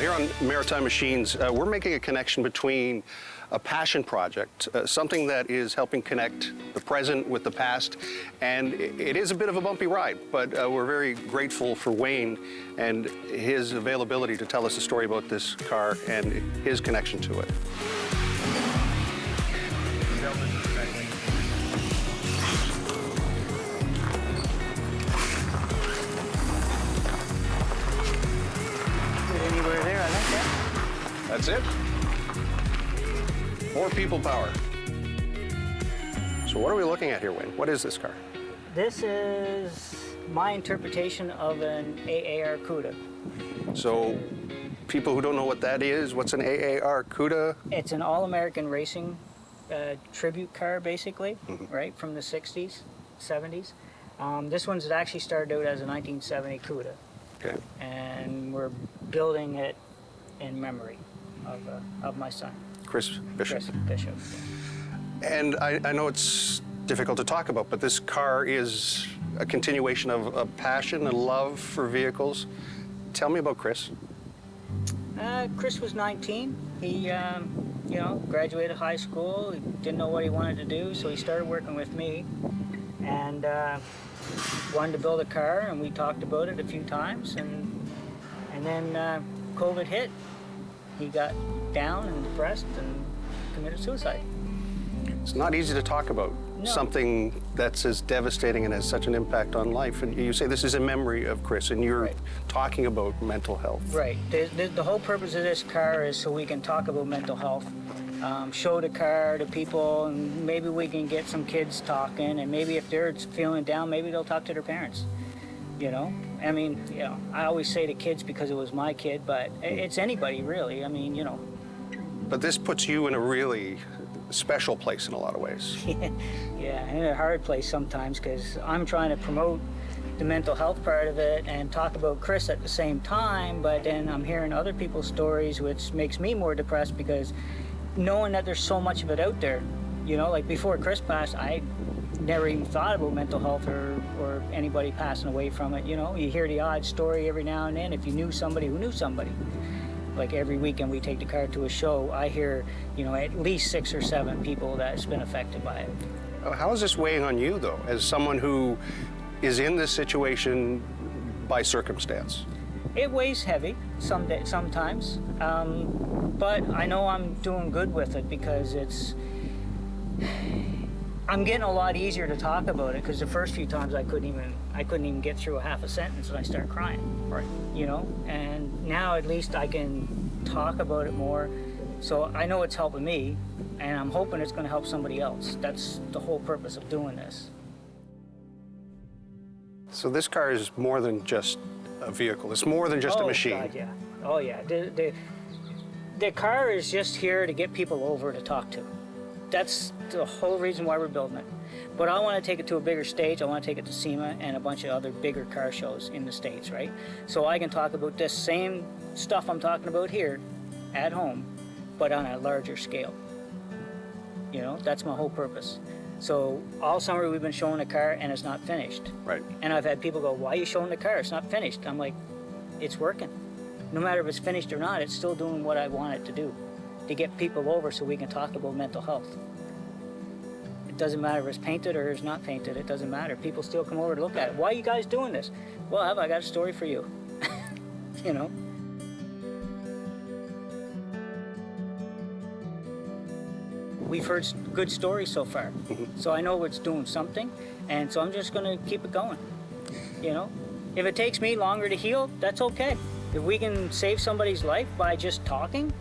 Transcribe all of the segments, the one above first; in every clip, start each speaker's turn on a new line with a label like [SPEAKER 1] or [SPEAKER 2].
[SPEAKER 1] here on Maritime Machines, we're making a connection between a passion project, something that is helping connect the present with the past, and it is a bit of a bumpy ride, but we're very grateful for Wayne and his availability to tell us a story about this car and his connection to it.
[SPEAKER 2] Anywhere there, I like that.
[SPEAKER 1] That's it. More people power. So what are we looking at here, Wayne? What is this car?
[SPEAKER 2] This is my interpretation of an AAR Cuda.
[SPEAKER 1] So people who don't know what that is, what's an AAR Cuda?
[SPEAKER 2] It's an all-American racing tribute car, basically, right, from the 60s, 70s. This one's actually started out as a 1970 Cuda.
[SPEAKER 1] Okay.
[SPEAKER 2] And we're building it in memory of my son.
[SPEAKER 1] Chris Bishop.
[SPEAKER 2] Chris Bishop.
[SPEAKER 1] And I know it's difficult to talk about, but this car is a continuation of a passion and love for vehicles. Tell me about Chris.
[SPEAKER 2] Chris was 19. He, graduated high school. He didn't know what he wanted to do, so he started working with me. And wanted to build a car, and we talked about it a few times, and then COVID hit. He got down and depressed and committed suicide.
[SPEAKER 1] It's not easy to talk about something that's as devastating and has such an impact on life. And you say this is a memory of Chris, and you're talking about mental health.
[SPEAKER 2] Right. The whole purpose of this car is so we can talk about mental health. Show the car to people, and maybe we can get some kids talking, and maybe if they're feeling down, maybe they'll talk to their parents, you know? I mean, I always say to kids because it was my kid, but it's anybody, really. I mean, you know.
[SPEAKER 1] But this puts you in a really special place in a lot of ways.
[SPEAKER 2] Yeah, in a hard place sometimes, because I'm trying to promote the mental health part of it and talk about Chris at the same time, but then I'm hearing other people's stories, which makes me more depressed because knowing that there's so much of it out there, you know, like before Chris passed, I never even thought about mental health or anybody passing away from it, you know. You hear the odd story every now and then if you knew somebody who knew somebody. Like every weekend we take the car to a show, I hear, you know, at least 6 or 7 people that's been affected by it.
[SPEAKER 1] How is this weighing on you, though, as someone who is in this situation by circumstance?
[SPEAKER 2] It weighs heavy sometimes, but I know I'm doing good with it because I'm getting a lot easier to talk about it, because the first few times I couldn't even get through a half a sentence and I start crying. Right. You know, and now at least I can talk about it more. So I know it's helping me, and I'm hoping it's going to help somebody else. That's the whole purpose of doing this.
[SPEAKER 1] So this car is more than just a vehicle. It's more than just a machine.
[SPEAKER 2] God, yeah. Oh, yeah. The car is just here to get people over to talk to. That's the whole reason why we're building it. But I want to take it to a bigger stage. I want to take it to SEMA and a bunch of other bigger car shows in the States, right? So I can talk about this same stuff I'm talking about here at home, but on a larger scale. You know, that's my whole purpose. So all summer we've been showing the car and it's not finished.
[SPEAKER 1] Right.
[SPEAKER 2] And I've had people go, why are you showing the car? It's not finished. I'm like, it's working. No matter if it's finished or not, it's still doing what I want it to do, to get people over so we can talk about mental health. It doesn't matter if it's painted or it's not painted. It doesn't matter. People still come over to look at it. Why are you guys doing this? Well, I got a story for you. You know? We've heard good stories so far. So I know it's doing something, and so I'm just going to keep it going. You know? If it takes me longer to heal, that's okay. If we can save somebody's life by just talking,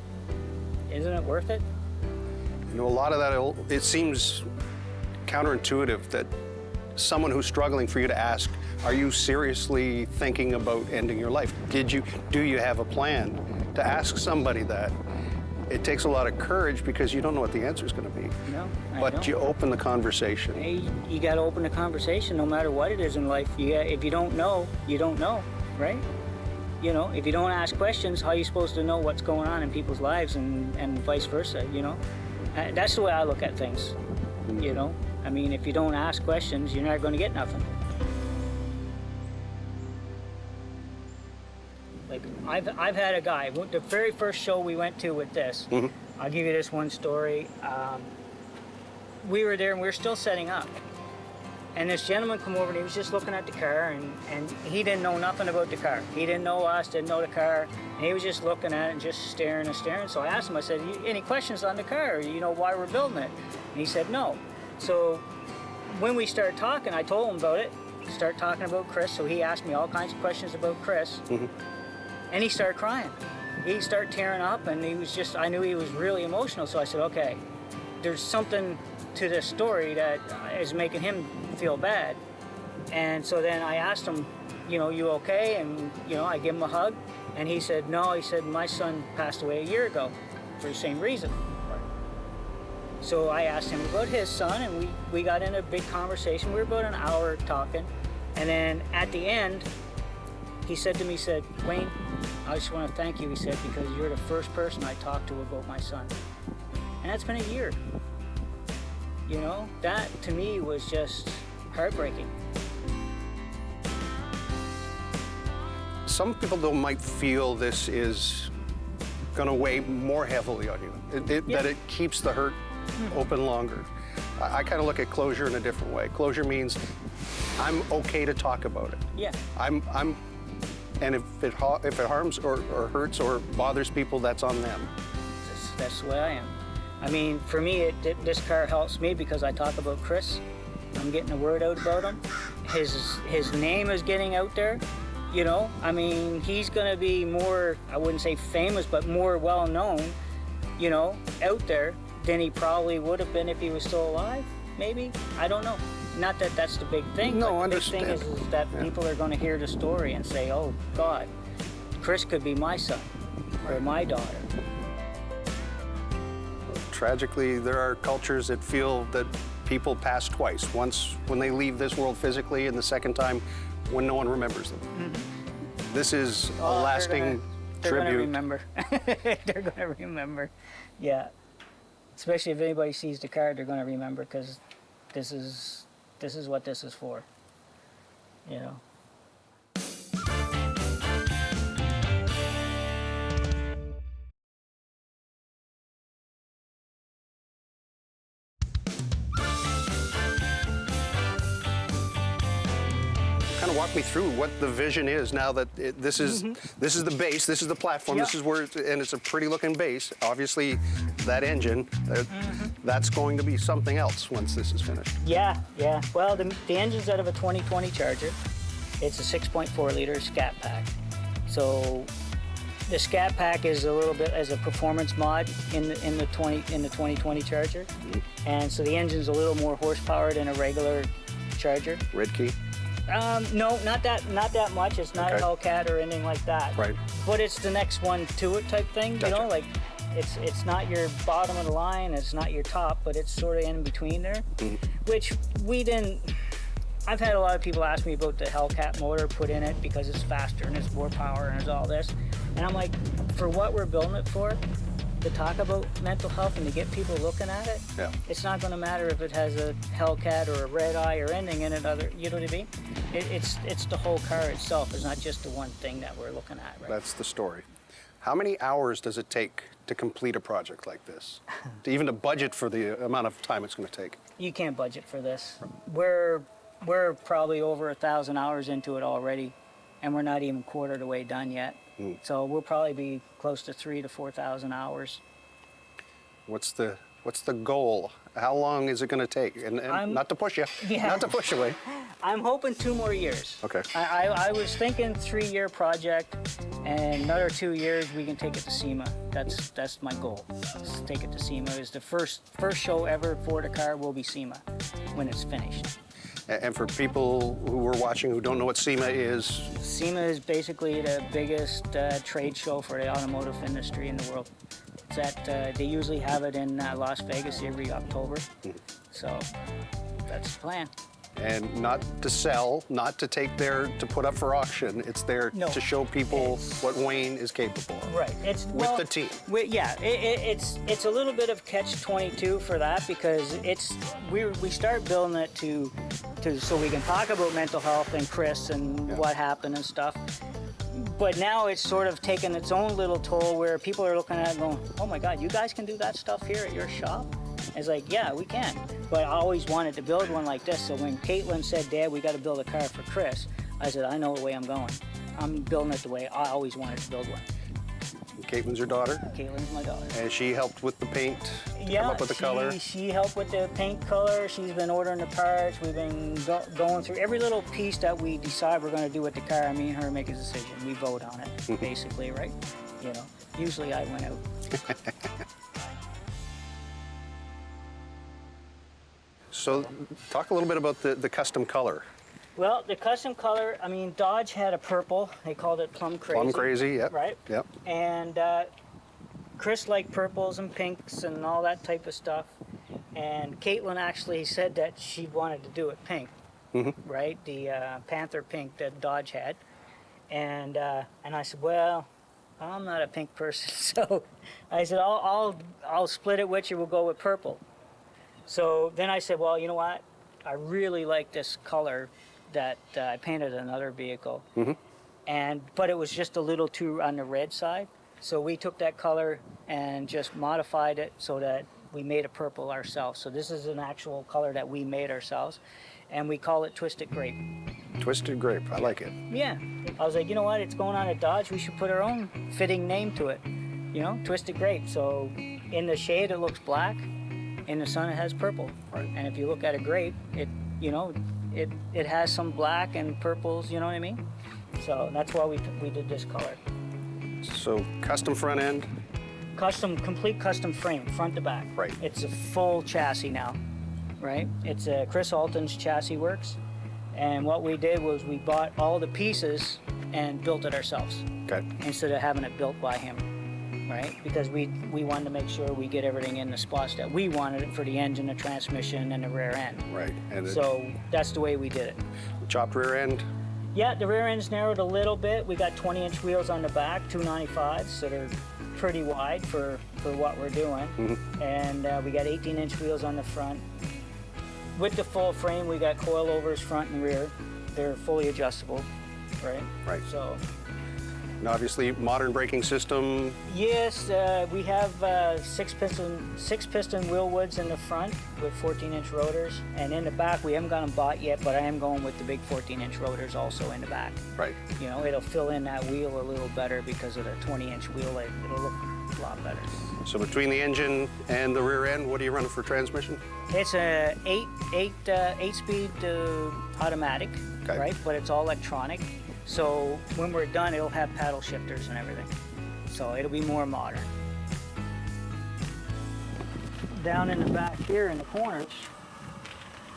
[SPEAKER 2] isn't it worth it?
[SPEAKER 1] You know, a lot of that, it seems counterintuitive that someone who's struggling, for you to ask, are you seriously thinking about ending your life? Do you have a plan? To ask somebody that, it takes a lot of courage because you don't know what the answer is going to be.
[SPEAKER 2] No,
[SPEAKER 1] but you open the conversation.
[SPEAKER 2] Hey, you got to open the conversation no matter what it is in life. If you don't know, you don't know, right? You know, if you don't ask questions, how are you supposed to know what's going on in people's lives and vice versa, you know? That's the way I look at things, you know? I mean, if you don't ask questions, you're not going to get nothing. Like, I've had a guy, the very first show we went to with this, I'll give you this one story. We were there and we were still setting up. And this gentleman come over and he was just looking at the car and he didn't know nothing about the car. He didn't know us, didn't know the car. And he was just looking at it and just staring and staring. So I asked him, I said, any questions on the car? You know why we're building it? And he said, no. So when we started talking, I told him about it. Start talking about Chris. So he asked me all kinds of questions about Chris. And he started crying. He started tearing up and he was just, I knew he was really emotional. So I said, okay, there's something to this story that is making him feel bad. And so then I asked him, you know, you okay? And, you know, I give him a hug. And he said, no, he said, my son passed away a year ago for the same reason. So I asked him about his son and we got in a big conversation. We were about an hour talking. And then at the end, he said to me, he said, Wayne, I just want to thank you, he said, because you're the first person I talked to about my son. And that's been a year. You know, that to me was just heartbreaking.
[SPEAKER 1] Some people though might feel this is going to weigh more heavily on you, that it keeps the hurt open longer. I kind of look at closure in a different way. Closure means I'm okay to talk about it.
[SPEAKER 2] Yeah.
[SPEAKER 1] And if it harms or hurts or bothers people, that's on them.
[SPEAKER 2] That's the way I am. I mean, for me, this car helps me because I talk about Chris. I'm getting the word out about him. His name is getting out there, you know. I mean, he's going to be more, I wouldn't say famous, but more well-known, you know, out there than he probably would have been if he was still alive, maybe. I don't know. Not that that's the big thing,
[SPEAKER 1] no,
[SPEAKER 2] but the big thing is that people are going to hear the story and say, oh, God, Chris could be my son or my daughter.
[SPEAKER 1] Tragically, there are cultures that feel that people pass twice. Once when they leave this world physically, and the second time when no one remembers them. This is a lasting tribute.
[SPEAKER 2] They're going to remember. They're going to remember. Yeah. Especially if anybody sees the card, they're going to remember because this is what this is for. You know.
[SPEAKER 1] Kind of walk me through what the vision is now that this is the base, this is the platform, this is where and it's a pretty looking base. Obviously, that engine, that's going to be something else once this is finished.
[SPEAKER 2] Yeah. Well, the engine's out of a 2020 Charger. It's a 6.4 liter Scat Pack. So the Scat Pack is a little bit as a performance mod in the 2020 Charger, and so the engine's a little more horsepower than a regular Charger.
[SPEAKER 1] Red key.
[SPEAKER 2] No, not that much. It's not a Hellcat or anything like that.
[SPEAKER 1] Right.
[SPEAKER 2] But it's the next one to it type thing.
[SPEAKER 1] Gotcha.
[SPEAKER 2] You know, like it's not your bottom of the line, it's not your top, but it's sort of in between there. Which we didn't. I've had a lot of people ask me about the Hellcat motor put in it because it's faster and it's more power and it's all this. And I'm like, for what we're building it for, to talk about mental health and to get people looking at it, it's not going to matter if it has a Hellcat or a red eye or anything in it. You know what I mean? It's the whole car itself. It's not just the one thing that we're looking at. Right?
[SPEAKER 1] That's the story. How many hours does it take to complete a project like this? Even to budget for the amount of time it's going to take?
[SPEAKER 2] You can't budget for this. We're probably over 1,000 hours into it already, and we're not even quarter the way done yet. So we'll probably be close to 3,000 to 4,000 hours.
[SPEAKER 1] What's the goal? How long is it going to take? And not to push you, not to push away.
[SPEAKER 2] I'm hoping 2 more years.
[SPEAKER 1] Okay.
[SPEAKER 2] I was thinking 3-year project, and another 2 years we can take it to SEMA. That's my goal. Is take it to SEMA. Is the first show ever for the car will be SEMA when it's finished.
[SPEAKER 1] And for people who are watching who don't know what SEMA is?
[SPEAKER 2] SEMA is basically the biggest trade show for the automotive industry in the world. It's at, they usually have it in Las Vegas every October. So that's the plan.
[SPEAKER 1] And not to sell, not to take there to put up for auction. It's there to show people what Wayne is capable of.
[SPEAKER 2] Right.
[SPEAKER 1] With the team.
[SPEAKER 2] It's a little bit of catch-22 for that because we start building it so we can talk about mental health and Chris and what happened and stuff. But now it's sort of taken its own little toll where people are looking at it going, oh my God, you guys can do that stuff here at your shop? It's like, yeah, we can. But I always wanted to build one like this. So when Caitlin said, Dad, we got to build a car for Chris, I said, I know the way I'm going. I'm building it the way I always wanted to build one.
[SPEAKER 1] Caitlin's your daughter?
[SPEAKER 2] Caitlin's my daughter.
[SPEAKER 1] And she helped with the paint to come up with the color?
[SPEAKER 2] She helped with the paint color. She's been ordering the parts. We've been going through every little piece that we decide we're going to do with the car. Me and her make a decision. We vote on it, basically, right? You know, usually I win out.
[SPEAKER 1] So talk a little bit about the custom color.
[SPEAKER 2] Well, the custom color, I mean, Dodge had a purple. They called it Plum Crazy.
[SPEAKER 1] Plum Crazy, yep.
[SPEAKER 2] Right?
[SPEAKER 1] Yep.
[SPEAKER 2] And Chris liked purples and pinks and all that type of stuff. And Caitlin actually said that she wanted to do it pink, right? The Panther pink that Dodge had. And I said, well, I'm not a pink person, so I said, I'll split it with you. We'll go with purple. So then I said, well, you know what? I really like this color that I painted another vehicle, but it was just a little too on the red side. So we took that color and just modified it so that we made a purple ourselves. So this is an actual color that we made ourselves, and we call it Twisted Grape.
[SPEAKER 1] Twisted Grape, I like it.
[SPEAKER 2] Yeah, I was like, you know what? It's going on at Dodge. We should put our own fitting name to it. You know, Twisted Grape. So in the shade it looks black. In the sun it has purple.
[SPEAKER 1] Right.
[SPEAKER 2] And if you look at a grape, it has some black and purples, you know what I mean? So that's why we did this color.
[SPEAKER 1] So custom front end?
[SPEAKER 2] Complete custom frame, front to back.
[SPEAKER 1] Right.
[SPEAKER 2] It's a full chassis now, right? It's Chris Alton's Chassis Works. And what we did was we bought all the pieces and built it ourselves.
[SPEAKER 1] Okay.
[SPEAKER 2] Instead of having it built by him. Right? Because we wanted to make sure we get everything in the spots that we wanted it for the engine, the transmission, and the rear end.
[SPEAKER 1] Right. And
[SPEAKER 2] so that's the way we did it.
[SPEAKER 1] Chopped rear end?
[SPEAKER 2] Yeah, the rear end's narrowed a little bit. We got 20-inch wheels on the back, 295s, so they're pretty wide for what we're doing. And we got 18-inch wheels on the front. With the full frame, we got coilovers front and rear. They're fully adjustable, right?
[SPEAKER 1] Right.
[SPEAKER 2] So.
[SPEAKER 1] And obviously, modern braking system.
[SPEAKER 2] Yes, we have six piston wheel woods in the front with 14-inch rotors, and in the back we haven't got them bought yet, but I am going with the big 14-inch rotors also in the back.
[SPEAKER 1] Right.
[SPEAKER 2] You know, it'll fill in that wheel a little better because of the 20-inch wheel. It'll look a lot better.
[SPEAKER 1] So between the engine and the rear end, what are you running for transmission?
[SPEAKER 2] It's a 8-speed automatic,
[SPEAKER 1] Okay.
[SPEAKER 2] right? But it's all electronic. So when we're done, it'll have paddle shifters and everything. So it'll be more modern. Down in the back here in the corners,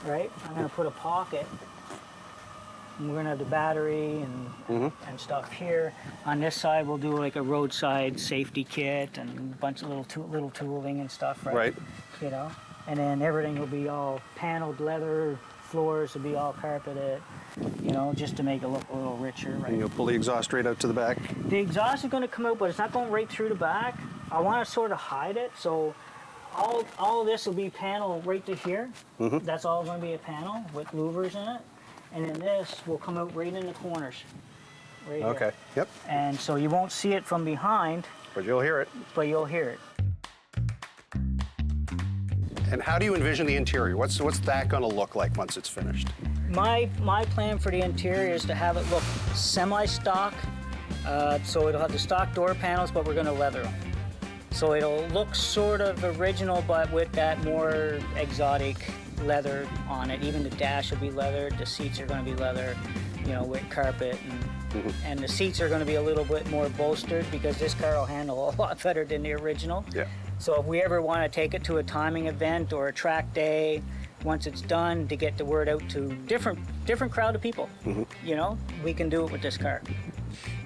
[SPEAKER 2] right, I'm gonna put a pocket. And we're gonna have the battery and stuff here. On this side, we'll do like a roadside safety kit and a bunch of little tooling and stuff, right?
[SPEAKER 1] Right.
[SPEAKER 2] You know, and then everything will be all paneled leather. Floors will be all carpeted, you know, just to make it look a little richer, right?
[SPEAKER 1] And you'll pull the exhaust straight out to the back?
[SPEAKER 2] The exhaust is going to come out, but it's not going right through the back. I want to sort of hide it, so all of this will be panel right to here. That's all going to be a panel with louvers in it. And then this will come out right in the corners. Right
[SPEAKER 1] Okay,
[SPEAKER 2] here.
[SPEAKER 1] yep.
[SPEAKER 2] And so you won't see it from behind,
[SPEAKER 1] But you'll hear it.
[SPEAKER 2] but you'll hear it.
[SPEAKER 1] And how do you envision the interior? What's that going to look like once it's finished?
[SPEAKER 2] My plan for the interior is to have it look semi-stock. So it'll have the stock door panels, but we're going to leather them. So it'll look sort of original, but with that more exotic leather on it. Even the dash will be leather. The seats are going to be leather, you know, with carpet. And the seats are going to be a little bit more bolstered because this car will handle a lot better than the original.
[SPEAKER 1] Yeah.
[SPEAKER 2] So if we ever want to take it to a timing event or a track day, once it's done, to get the word out to different crowd of people, you know, we can do it with this car.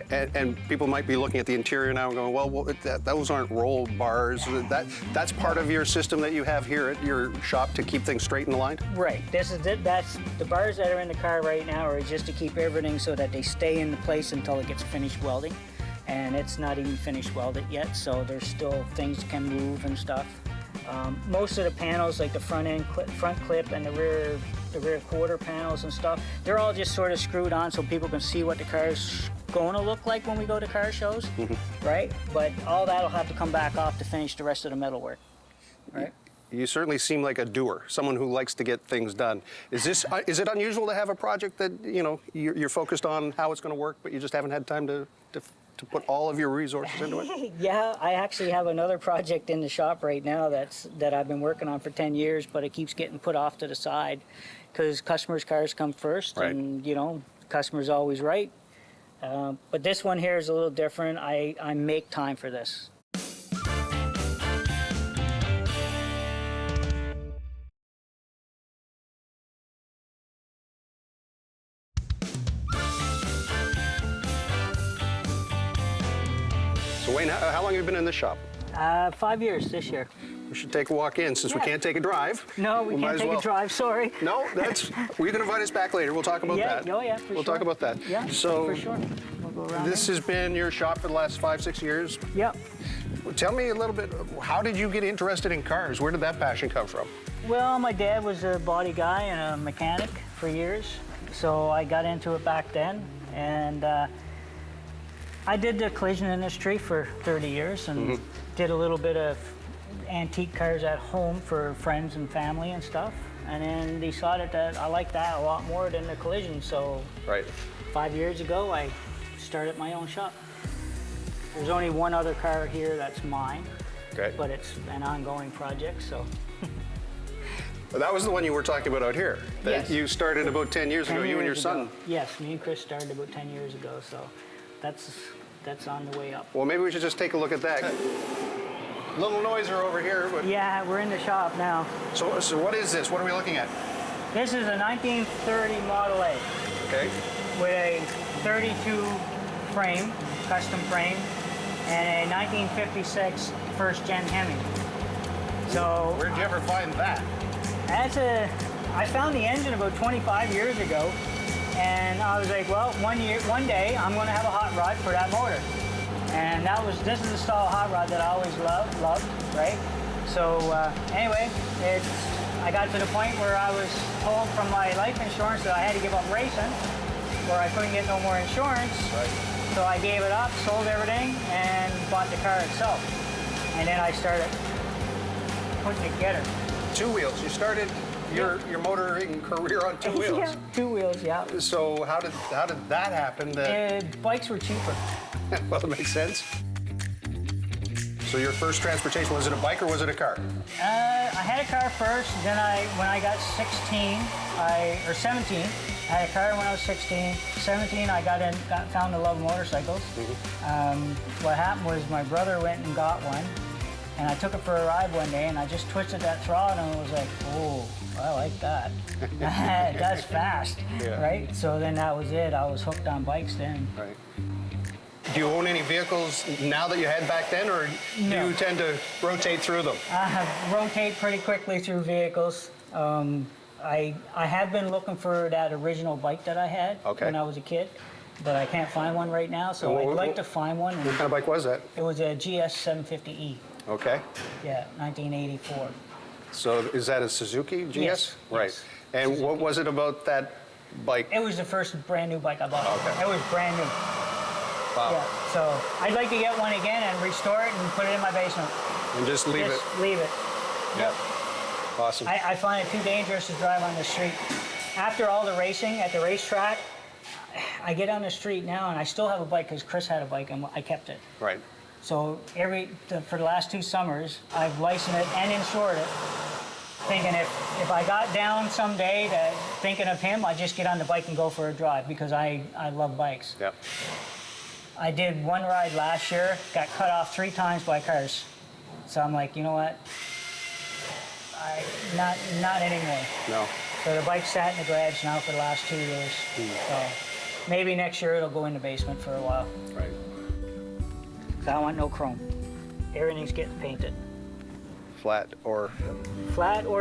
[SPEAKER 1] And people might be looking at the interior now and going, well, those aren't roll bars. That's part of your system that you have here at your shop to keep things straight and aligned?
[SPEAKER 2] Right. This is it. That's the bars that are in the car right now are just to keep everything so that they stay in place until it gets finished welding. And it's not even finished welded yet, so there's still things can move and stuff. Most of the panels, like the front clip and the rear quarter panels and stuff, they're all just sort of screwed on so people can see what the car's going to look like when we go to car shows, right? But all that'll have to come back off to finish the rest of the metalwork, right?
[SPEAKER 1] You certainly seem like a doer, someone who likes to get things done. Is it unusual to have a project that, you know, you're focused on how it's going to work, but you just haven't had time to put all of your resources into it?
[SPEAKER 2] Yeah, I actually have another project in the shop right now that I've been working on for 10 years, but it keeps getting put off to the side because customers' cars come first,
[SPEAKER 1] right.
[SPEAKER 2] And you know, customer's always right. But this one here is a little different. I make time for this.
[SPEAKER 1] So Wayne, how long have you been in this shop?
[SPEAKER 2] 5 years this year.
[SPEAKER 1] We should take a walk in since we can't take a drive.
[SPEAKER 2] No, we can't take a drive, sorry.
[SPEAKER 1] No, you can invite us back later. We'll talk about that.
[SPEAKER 2] Oh yeah, for sure.
[SPEAKER 1] We'll talk about that.
[SPEAKER 2] Yeah,
[SPEAKER 1] so
[SPEAKER 2] for sure. We'll go around
[SPEAKER 1] this has been your shop for the last 5-6 years?
[SPEAKER 2] Yep.
[SPEAKER 1] Tell me a little bit, how did you get interested in cars? Where did that passion come from?
[SPEAKER 2] Well, my dad was a body guy and a mechanic for years, so I got into it back then, and I did the collision industry for 30 years and did a little bit of antique cars at home for friends and family and stuff, and then decided that I liked that a lot more than the collision, so 5 years ago I started my own shop. There's only one other car here that's mine, but it's an ongoing project, so.
[SPEAKER 1] That was the one you were talking about out here, that you started about 10 years ago, you and your son.
[SPEAKER 2] Yes, me and Chris started about 10 years ago, so that's on the way up.
[SPEAKER 1] Well, maybe we should just take a look at that. Little noiser over here, but...
[SPEAKER 2] Yeah, we're in the shop now.
[SPEAKER 1] So what is this? What are we looking at?
[SPEAKER 2] This is a 1930 Model A.
[SPEAKER 1] Okay.
[SPEAKER 2] With a 32 frame, custom frame, and a 1956 first gen Hemi. So...
[SPEAKER 1] Where'd you ever find that?
[SPEAKER 2] I found the engine about 25 years ago, and I was like, well, one day I'm going to have a hot rod for that motor. And this is the style of hot rod that I always loved, right? So anyway, I got to the point where I was told from my life insurance that I had to give up racing, where I couldn't get no more insurance.
[SPEAKER 1] Right.
[SPEAKER 2] So I gave it up, sold everything, and bought the car itself. And then I started putting it together.
[SPEAKER 1] 2 wheels. You started your motoring career on 2 wheels.
[SPEAKER 2] Yeah, 2 wheels, yeah.
[SPEAKER 1] So how did that happen?
[SPEAKER 2] Bikes were cheaper.
[SPEAKER 1] Well, it makes sense. So your first transportation, was it a bike or was it a car?
[SPEAKER 2] I had a car first, then when I got 17, I had a car when I was 16. 17, I found the love of motorcycles. What happened was my brother went and got one, and I took it for a ride one day, and I just twisted that throttle, and it was like, oh, I like that. That's fast, right? So then that was it. I was hooked on bikes then. Right.
[SPEAKER 1] Do you own any vehicles now that you had back then, or do you tend to rotate through them?
[SPEAKER 2] I rotate pretty quickly through vehicles. I have been looking for that original bike that I had when I was a kid, but I can't find one right now, so I'd like to find one.
[SPEAKER 1] What kind of bike was that?
[SPEAKER 2] It was a GS 750E.
[SPEAKER 1] Okay.
[SPEAKER 2] Yeah, 1984.
[SPEAKER 1] So is that a Suzuki GS?
[SPEAKER 2] Yes.
[SPEAKER 1] Right.
[SPEAKER 2] Yes.
[SPEAKER 1] And
[SPEAKER 2] Suzuki.
[SPEAKER 1] what was it about that bike?
[SPEAKER 2] It was the first brand new bike I bought.
[SPEAKER 1] Okay.
[SPEAKER 2] It was brand new.
[SPEAKER 1] Wow.
[SPEAKER 2] Yeah, so I'd like to get one again and restore it and put it in my basement.
[SPEAKER 1] And just leave it?
[SPEAKER 2] Leave it.
[SPEAKER 1] Yep. Awesome.
[SPEAKER 2] I find it too dangerous to drive on the street. After all the racing at the racetrack, I get on the street now and I still have a bike because Chris had a bike and I kept it.
[SPEAKER 1] Right.
[SPEAKER 2] So for the last 2 summers, I've licensed it and insured it, thinking if I got down someday thinking of him, I'd just get on the bike and go for a drive because I love bikes.
[SPEAKER 1] Yep.
[SPEAKER 2] I did one ride last year, got cut off 3 times by cars. So I'm like, you know what? Not anymore. No. So the bike sat in the garage now for the last 2 years. So maybe next year it'll go in the basement for a while.
[SPEAKER 1] Right.
[SPEAKER 2] So I don't want no chrome. Everything's getting painted.
[SPEAKER 1] Flat or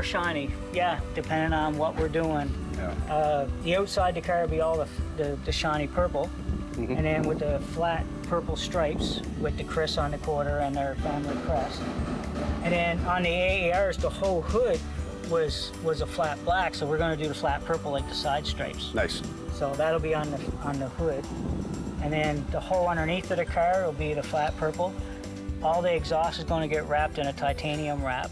[SPEAKER 2] shiny, yeah, depending on what we're doing. Yeah. The outside the car will be all the shiny purple. And then with the flat purple stripes with the Chris on the quarter and their family crest. And then on the AARs, the whole hood was a flat black, so we're going to do the flat purple like the side stripes.
[SPEAKER 1] Nice.
[SPEAKER 2] So that'll be on the hood. And then the hole underneath of the car will be the flat purple. All the exhaust is going to get wrapped in a titanium wrap.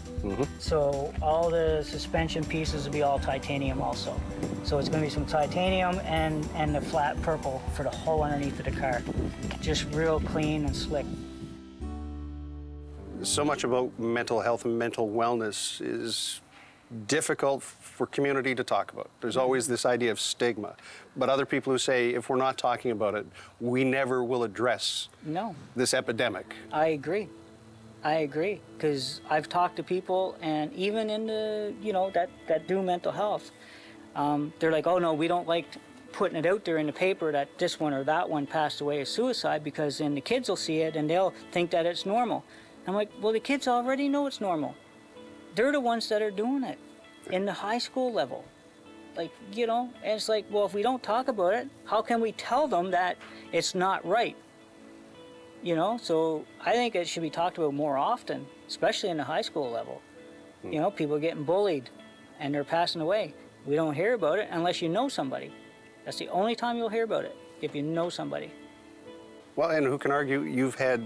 [SPEAKER 2] So all the suspension pieces will be all titanium also. So it's going to be some titanium and the flat purple for the hole underneath of the car. Just real clean and slick.
[SPEAKER 1] So much about mental health and mental wellness is difficult for community to talk about. There's always this idea of stigma. But other people who say, if we're not talking about it, we never will address this epidemic.
[SPEAKER 2] I agree. I agree. Because I've talked to people, and even in the, that do mental health, they're like, oh no, we don't like putting it out there in the paper that this one or that one passed away of suicide, because then the kids will see it and they'll think that it's normal. I'm like, well, the kids already know it's normal. They're the ones that are doing it in the high school level. Like, and it's like, well, if we don't talk about it, how can we tell them that it's not right? So I think it should be talked about more often, especially in the high school level. People are getting bullied and they're passing away. We don't hear about it unless you know somebody. That's the only time you'll hear about it, if you know somebody.
[SPEAKER 1] Well, and who can argue you've had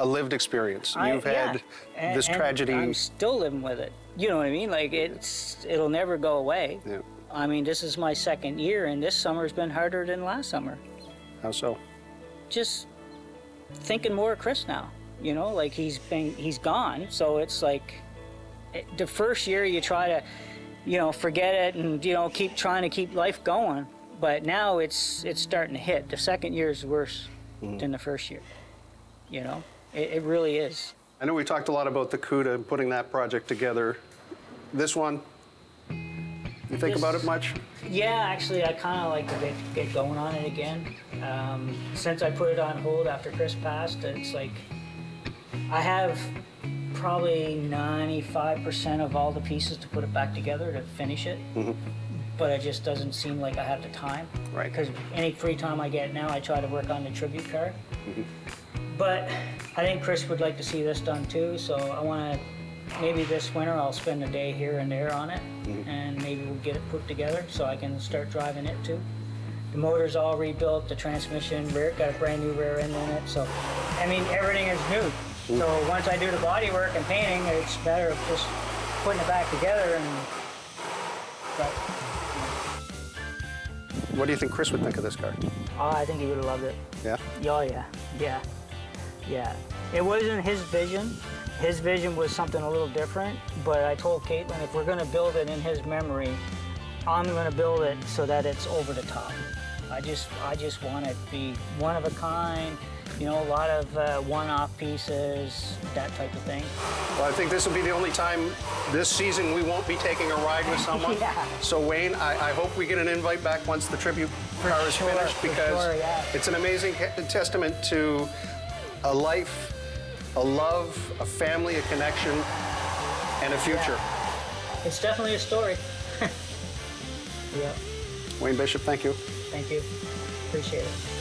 [SPEAKER 1] a lived experience. You've had this tragedy.
[SPEAKER 2] I'm still living with it. You know what I mean? Like, it'll never go away.
[SPEAKER 1] Yeah.
[SPEAKER 2] I mean, this is my second year, and this summer's been harder than last summer.
[SPEAKER 1] How so?
[SPEAKER 2] Just thinking more of Chris now. Like he's gone. So it's like the first year you try to, forget it and keep trying to keep life going. But now it's starting to hit. The second year is worse than the first year. It really is.
[SPEAKER 1] I know we talked a lot about the Cuda and putting that project together. This one, you think about it much?
[SPEAKER 2] Yeah, actually, I kind of like to get going on it again. Since I put it on hold after Chris passed, it's like I have probably 95% of all the pieces to put it back together to finish it. But it just doesn't seem like I have the time.
[SPEAKER 1] Right.
[SPEAKER 2] Because any free time I get now, I try to work on the tribute car. But I think Chris would like to see this done too, so I want to, maybe this winter I'll spend a day here and there on it, and maybe we'll get it put together so I can start driving it too. The motor's all rebuilt, the transmission, got a brand new rear end in it, so, I mean, everything is new. So once I do the body work and painting, it's better of just putting it back together but,
[SPEAKER 1] What do you think Chris would think of this car?
[SPEAKER 2] Oh, I think he would have loved it.
[SPEAKER 1] Yeah?
[SPEAKER 2] Oh, yeah. It wasn't his vision. His vision was something a little different, but I told Caitlin, if we're gonna build it in his memory, I'm gonna build it so that it's over the top. I just want it to be one of a kind, a lot of one-off pieces, that type of thing.
[SPEAKER 1] Well, I think this will be the only time this season we won't be taking a ride with someone.
[SPEAKER 2] Yeah.
[SPEAKER 1] So Wayne, I hope we get an invite back once the tribute car is finished, because it's an amazing testament to a life, a love, a family, a connection, and a future.
[SPEAKER 2] Yeah. It's definitely a story. Yeah.
[SPEAKER 1] Wayne Bishop, thank you.
[SPEAKER 2] Thank you. Appreciate it.